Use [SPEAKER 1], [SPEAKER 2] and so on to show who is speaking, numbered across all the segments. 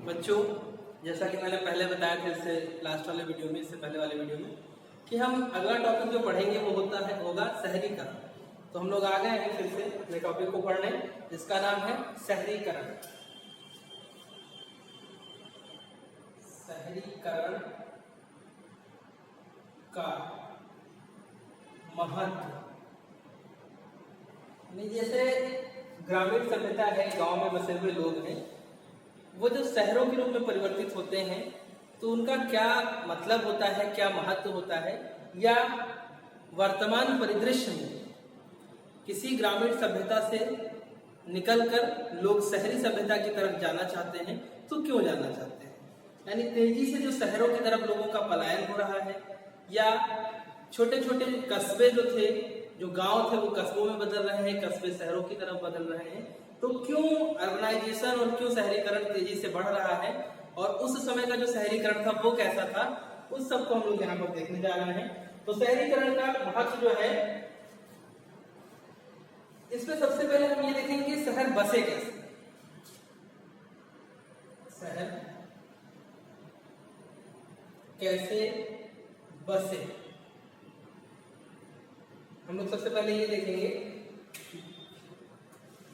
[SPEAKER 1] बच्चों, जैसा कि मैंने पहले बताया था इससे लास्ट वाले वीडियो में, इससे पहले वाले वीडियो में, कि हम अगला टॉपिक जो पढ़ेंगे वो होगा शहरीकरण। तो हम लोग आ गए हैं फिर से अपने टॉपिक को पढ़ने, जिसका नाम है शहरीकरण। शहरीकरण का महत्व। जैसे ग्रामीण सभ्यता है, गांव में बसे हुए लोग हैं, वो जो शहरों के रूप में परिवर्तित होते हैं तो उनका क्या मतलब होता है, क्या महत्व होता है, या वर्तमान परिदृश्य में किसी ग्रामीण सभ्यता से निकलकर लोग शहरी सभ्यता की तरफ जाना चाहते हैं तो क्यों जाना चाहते हैं। यानी तेजी से जो शहरों की तरफ लोगों का पलायन हो रहा है, या छोटे छोटे कस्बे जो थे, जो गांव थे, वो कस्बों में बदल रहे हैं, कस्बे शहरों की तरफ बदल रहे हैं, तो क्यों अर्बनाइजेशन और क्यों शहरीकरण तेजी से बढ़ रहा है, और उस समय का जो शहरीकरण था वो कैसा था, उस सब को हम लोग यहाँ पर देखने जा रहे हैं। तो शहरीकरण का महत्व जो है, इसमें सबसे पहले हम ये देखेंगे कि शहर बसे कैसे। शहर कैसे बसे, हम लोग सबसे पहले ये देखेंगे।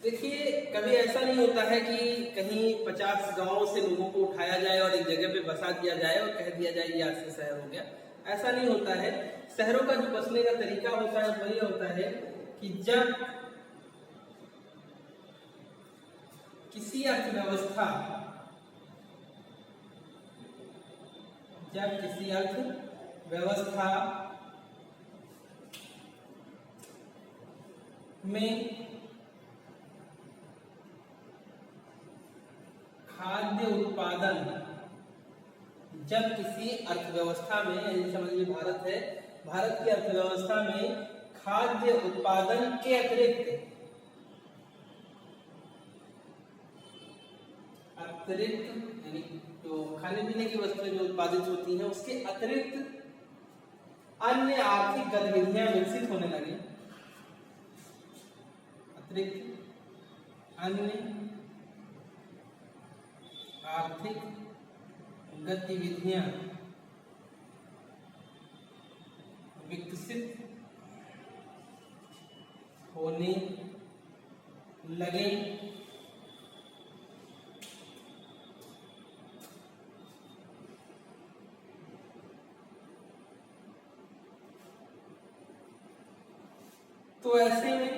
[SPEAKER 1] देखिए, कभी ऐसा नहीं होता है कि कहीं 50 गांवों से लोगों को उठाया जाए और एक जगह पे बसा दिया जाए और कह दिया जाए ये आज से शहर हो गया। ऐसा नहीं होता है। शहरों का जो बसने का तरीका होता है वही होता है कि जब किसी अर्थव्यवस्था में खाद्य उत्पादन, जब किसी अर्थव्यवस्था में, यानी समझिए भारत है, भारत की अर्थव्यवस्था में खाद्य उत्पादन के अतिरिक्त यानी जो खाने पीने की वस्तुएं जो उत्पादित होती हैं उसके अतिरिक्त अन्य आर्थिक गतिविधियां विकसित होने लगी। अतिरिक्त अन्य आर्थिक गतिविधियां विकसित होने लगे। तो ऐसे में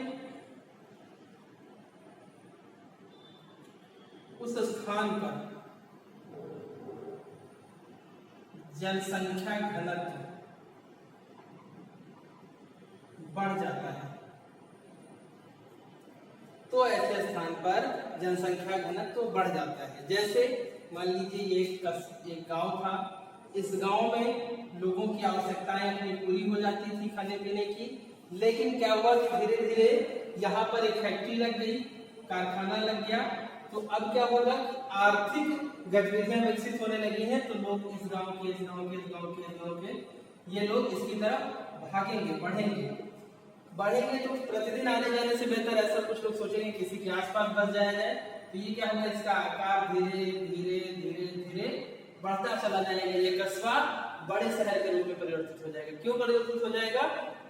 [SPEAKER 1] उस स्थान पर जनसंख्या घनत्व बढ़ जाता है। तो ऐसे स्थान पर जनसंख्या घनत्व बढ़ जाता है। जैसे मान लीजिए एक गांव था, इस गांव में लोगों की आवश्यकताएं अपनी पूरी हो जाती थी खाने पीने की, लेकिन क्या हुआ, धीरे धीरे यहाँ पर एक फैक्ट्री लग गई, कारखाना लग गया, तो अब क्या होगा, आर्थिक गतिविधियां विकसित होने लगी हैं, तो लोग इस गांव के, इस गांव के, इस गांव के, इस गांव के, ये लोग इसकी तरफ भागेंगे, बढ़ेंगे। तो प्रतिदिन आने जाने से बेहतर ऐसा कुछ लोग सोचेंगे किसी के आसपास बस जाया जाए, तो ये क्या होगा, इसका आकार धीरे धीरे धीरे धीरे बढ़ता चला जाएगा। ये कस्बा बड़े शहर के रूप में परिवर्तित हो जाएगा। क्यों परिवर्तित हो जाएगा?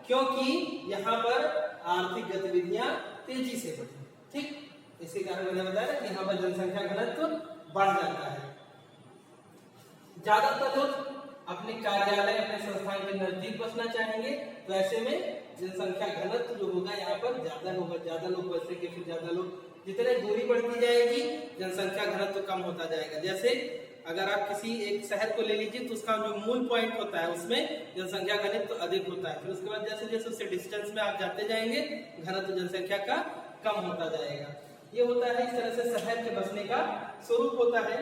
[SPEAKER 1] क्योंकि यहाँ पर आर्थिक गतिविधियां तेजी से बढ़ी। ठीक, इसी कारण मैंने बताया कि यहाँ पर जनसंख्या घनत्व बढ़ जाता है। ज्यादातर लोग अपने कार्यालय, अपने संस्थान के नजदीक बसना चाहेंगे, तो ऐसे में जनसंख्या घनत्व जो होगा यहाँ पर ज्यादा होगा, ज्यादा लोग बसेंगे, फिर ज्यादा लोग, जितने दूरी बढ़ती जाएगी जनसंख्या घनत्व कम होता जाएगा। जैसे अगर आप किसी एक शहर को ले लीजिए तो उसका जो मूल पॉइंट होता है उसमें जनसंख्या घनत्व अधिक होता है, फिर उसके बाद जैसे जैसे उससे डिस्टेंस में आप जाते जाएंगे घनत्व जनसंख्या का कम होता जाएगा। ये होता है, इस तरह से शहर के बसने का स्वरूप होता है।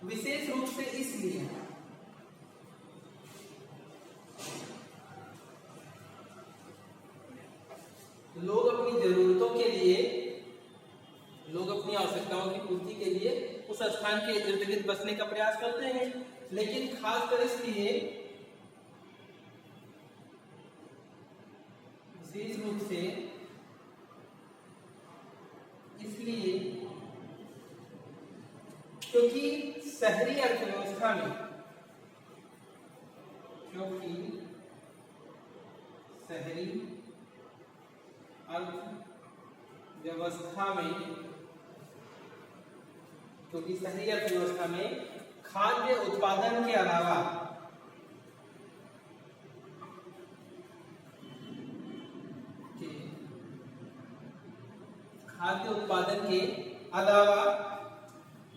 [SPEAKER 1] विशेष रूप से इसलिए लोग अपनी जरूरतों के लिए, लोग अपनी आवश्यकताओं की पूर्ति के लिए उस स्थान के इर्द गिर्द बसने का प्रयास करते हैं, लेकिन खासकर इसलिए विशेष रूप से शहरी अर्थव्यवस्था में, क्योंकि शहरी अर्थव्यवस्था में, क्योंकि शहरी अर्थव्यवस्था में खाद्य उत्पादन के अलावा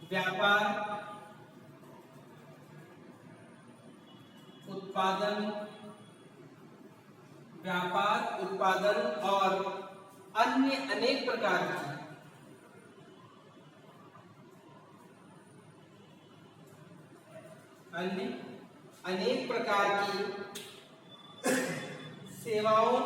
[SPEAKER 1] व्यापार, उत्पादन और अन्य अनेक प्रकार की सेवाओं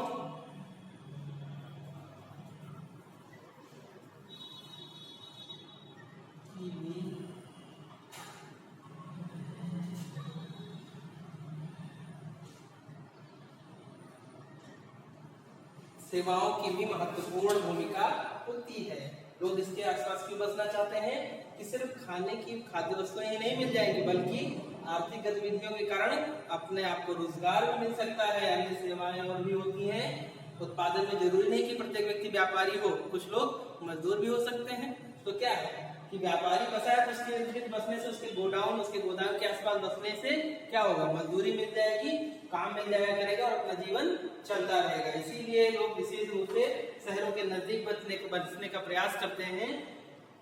[SPEAKER 1] की भी महत्वपूर्ण भूमिका होती है। लोग इसके आसपास क्यों बसना चाहते हैं कि सिर्फ खाने की खाद्य वस्तुएं ही नहीं मिल जाएंगी, बल्कि आर्थिक गतिविधियों के कारण अपने आप को रोजगार भी मिल सकता है, अन्य सेवाएं और भी होती हैं। उत्पादन में जरूरी नहीं कि प्रत्येक व्यक्ति व्यापारी हो, कुछ लोग मजदूर भी हो सकते हैं। तो क्या है कि व्यापारी बसा है तो उसके इर्द गिर्द बसने से, उसके गोडाउन, उसके गोदाम के आसपास बसने से क्या होगा, मजदूरी मिल जाएगी, काम मिल जाया करेगा और अपना जीवन चलता रहेगा। इसीलिए लोग विशेष रूप से शहरों के नजदीक बसने का प्रयास करते हैं।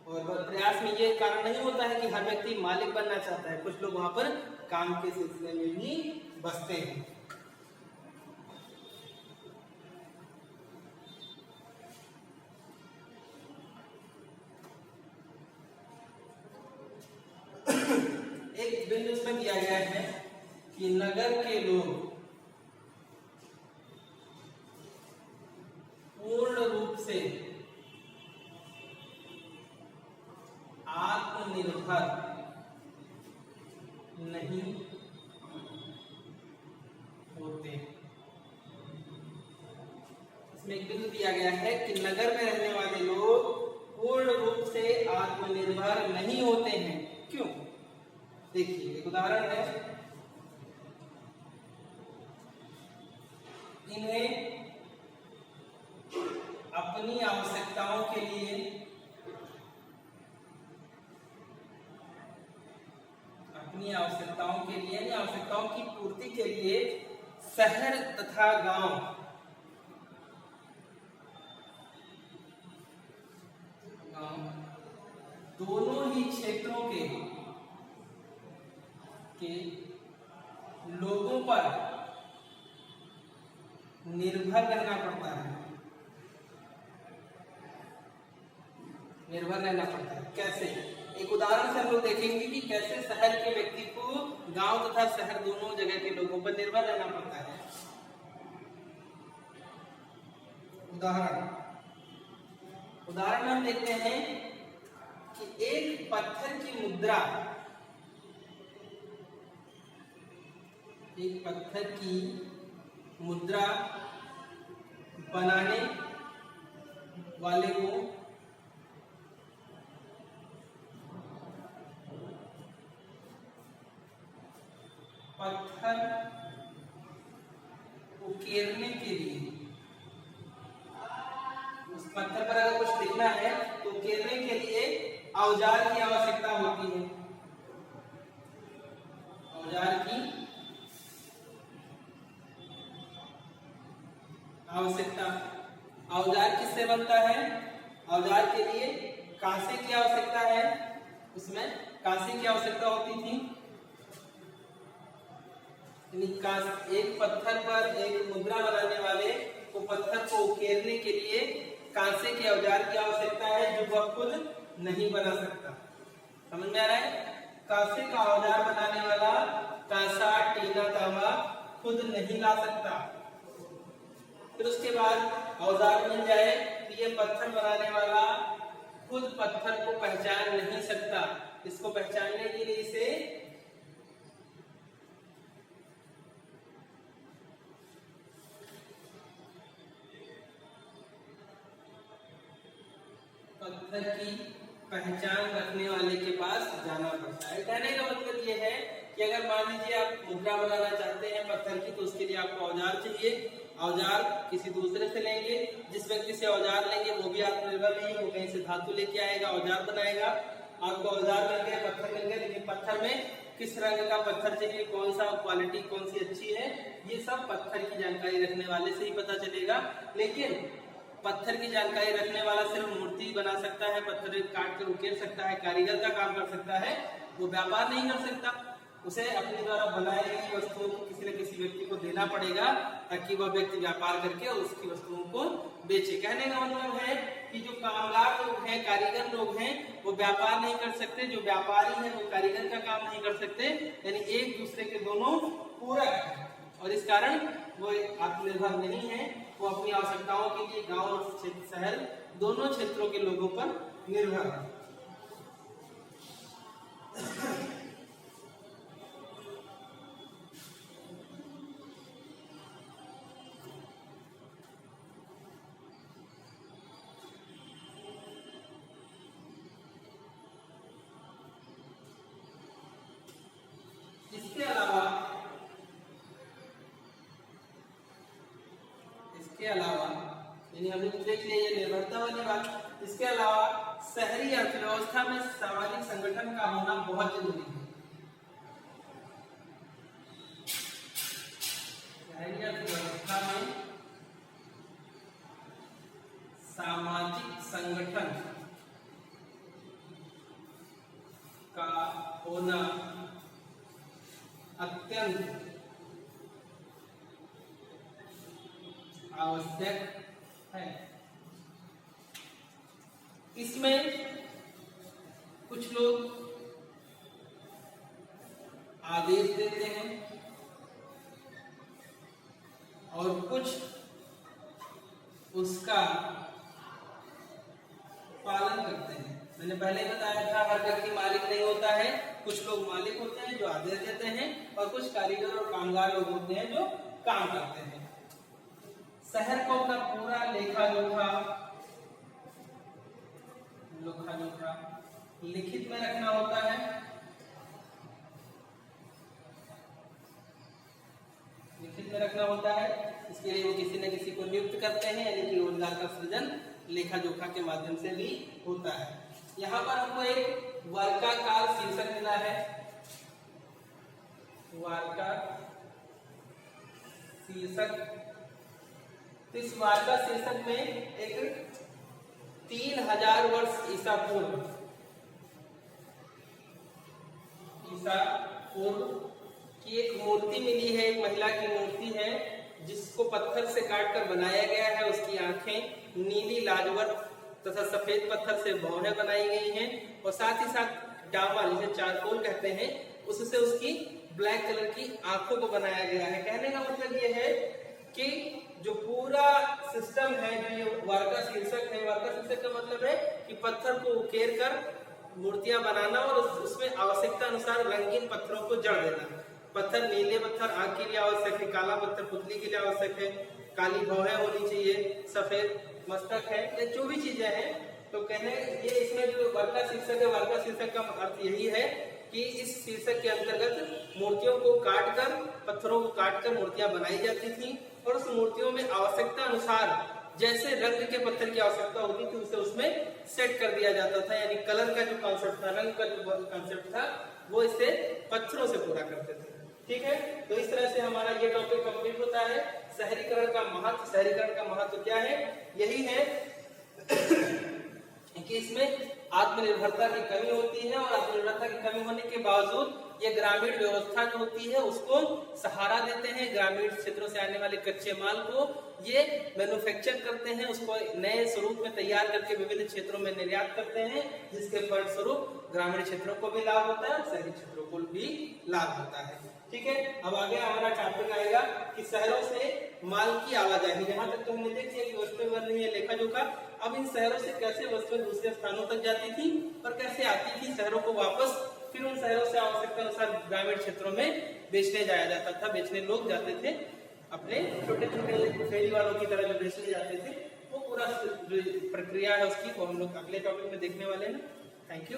[SPEAKER 1] और प्रयास में ये कारण नहीं होता है कि हर व्यक्ति मालिक बनना चाहता है, कुछ लोग वहां पर काम के सिलसिले में ही बसते हैं। एक बिंदु इसमें दिया गया है कि नगर के लोग पूर्ण रूप से आत्मनिर्भर नहीं होते। इसमें एक बिंदु दिया गया है कि नगर में रहने वाले लोग पूर्ण रूप से आत्मनिर्भर नहीं होते हैं। क्यों? देखिए एक उदाहरण है, इन्हें अपनी आवश्यकताओं के लिए आवश्यकताओं की पूर्ति के लिए शहर तथा गांव दोनों ही क्षेत्रों के लोगों पर निर्भर रहना पड़ता है। कैसे? एक उदाहरण से हम लोग देखेंगे कि कैसे शहर के व्यक्ति को गांव तथा शहर दोनों जगह के लोगों पर निर्भर रहना पड़ता है। उदाहरण हम देखते हैं कि एक पत्थर की मुद्रा बनाने वाले को पत्थर उकेरने के लिए, उस पत्थर पर अगर कुछ लिखना है तो उकेरने के लिए औजार की आवश्यकता होती है। औजार किससे बनता है? औजार के लिए कांसे की आवश्यकता है। उसमें कांसे की आवश्यकता होती थी। एक पत्थर पर एक मुद्रा बनाने वाले को पत्थर को उकेरने के लिए कांसे के औजार की आवश्यकता है, जो वह खुद नहीं बना सकता। समझ में आ रहा है? कांसे का औजार बनाने वाला कांसा, टीना, तांबा खुद नहीं ला सकता। फिर उसके बाद औजार मिल जाए तो ये पत्थर बनाने वाला खुद पत्थर को पहचान नहीं सकता। इसको पहचानने के लिए इसे पत्थर की पहचान रखने वाले के पास जाना पड़ता है। कहने का मतलब ये है कि अगर मान लीजिए आप मुद्रा बनाना चाहते हैं पत्थर की, तो उसके लिए आपको औजार चाहिए। औजार किसी दूसरे से लेंगे, जिस व्यक्ति से औजार लेंगे वो भी आत्मनिर्भर नहीं, वो कहीं से धातु लेके आएगा, औजार बनाएगा। आपको औजार मिल गया, पत्थर मिल गया, लेकिन पत्थर में किस रंग का पत्थर चाहिए, कौन सा क्वालिटी कौन सी अच्छी है, ये सब पत्थर की जानकारी रखने वाले से ही पता चलेगा। लेकिन पत्थर की जानकारी रखने वाला सिर्फ मूर्ति बना सकता है, पत्थर काट कर उकेर सकता है, कारीगर का काम कर सकता है, वो व्यापार नहीं कर सकता। उसे अपने द्वारा बनाई गई वस्तुओं को किसी न किसी व्यक्ति को देना पड़ेगा, ताकि वह व्यक्ति व्यापार करके उसकी वस्तुओं को बेचे। कहने का मतलब है कि जो कामगार लोग हैं, कारीगर लोग हैं, वो व्यापार नहीं कर सकते, जो व्यापारी हैं वो कारीगर का काम नहीं कर सकते, यानी एक दूसरे के दोनों पूरक हैं, और इस कारण वो आत्मनिर्भर नहीं है। वो अपनी आवश्यकताओं के लिए गांव और शहर दोनों क्षेत्रों के लोगों पर निर्भर है। इसके अलावा यानी हमने देख लिया ये निर्भरता वाली बात। इसके अलावा शहरी अर्थव्यवस्था में सामाजिक संगठन का होना बहुत जरूरी है। शहरी अर्थव्यवस्था में सामाजिक संगठन का होना अत्यंत आवश्यक है। इसमें कुछ लोग आदेश देते हैं और कुछ उसका पालन करते हैं। मैंने पहले बताया था हर व्यक्ति मालिक नहीं होता है, कुछ लोग मालिक होते हैं जो आदेश देते हैं, और कुछ कारीगर और कामगार लोग होते हैं जो काम करते हैं। शहर को अपना पूरा लेखा जोखा लिखित में रखना होता है। लिखित में रखना होता है, इसके लिए वो किसी न किसी को नियुक्त करते हैं, यानी कि रोजगार का सृजन लेखा जोखा के माध्यम से भी होता है। यहाँ पर हमको एक वर्गाकार शीर्षक मिला है। वार्ता शीर्षक, इस वार्ता शीर्षक में एक 3000 वर्ष ईसा पूर्व की एक मूर्ति मिली है। एक महिला की मूर्ति है जिसको पत्थर से काटकर बनाया गया है। उसकी आंखें नीली, लाजवत तथा सफेद पत्थर से भौहें बनाई गई हैं, और साथ ही साथ डामर जिसे चारकोल कहते हैं उससे उसकी ब्लैक कलर की आंखों को बनाया गया है। कहने का मतलब ये है कि जो पूरा सिस्टम है, जो वार्ता शीर्षक है, वार्ता शीर्षक का मतलब है कि पत्थर को उकेर कर मूर्तियां बनाना और उसमें आवश्यकता अनुसार रंगीन पत्थरों को जड़ देना। पत्थर नीले पत्थर आग के लिए आवश्यक है, काला पत्थर पुतली के लिए आवश्यक है, काली भौहें होनी चाहिए, सफेद मस्तक है, ये जो भी चीजें हैं। तो कहने ये इसमें जो वार्ता शीर्षक है, वार्ता शीर्षक का अर्थ यही है कि इस शीर्षक के अंतर्गत मूर्तियों को काटकर, पत्थरों को काटकर मूर्तियां बनाई जाती थी, और उस मूर्तियों में आवश्यकता अनुसार जैसे रंग के पत्थर की आवश्यकता होती थी उसे उसमें सेट कर दिया जाता था। यानी कलर का जो कॉन्सेप्ट था, रंग का जो कॉन्सेप्ट था, वो इसे पत्थरों से पूरा करते थे। ठीक है, तो इस तरह से हमारा ये टॉपिक कंप्लीट होता है। शहरीकरण का महत्व, शहरीकरण का महत्व क्या है? यही है कि इसमें आत्मनिर्भरता की कमी होती है, और आत्मनिर्भरता की कमी होने के बावजूद ये ग्रामीण व्यवस्था जो होती है उसको सहारा देते हैं। ग्रामीण क्षेत्रों से आने वाले कच्चे माल को ये मैन्युफैक्चर करते हैं, उसको नए स्वरूप में तैयार करके विभिन्न क्षेत्रों में निर्यात करते हैं, जिसके फलस्वरूप ग्रामीण क्षेत्रों को भी लाभ होता है और शहरी क्षेत्रों को भी लाभ होता है। ठीक है, अब आगे हमारा टॉपिक आएगा कि शहरों से माल की आवाजाही। यहाँ तक तो हमने देख लिया कि वस्तुएं बन रही है, लेखा जोखा। अब इन शहरों से कैसे वस्तुएं दूसरे स्थानों तक जाती थी और कैसे आती थी शहरों को वापस, फिर उन शहरों से आवश्यकता अनुसार ग्रामीण क्षेत्रों में बेचने जाया जाता था। बेचने लोग जाते थे, अपने छोटे छोटे फेरी वालों की तरह जो बेचने जाते थे। वो पूरा जो प्रक्रिया है उसकी वो हम लोग अगले टॉपिक में देखने वाले हैं। Thank you.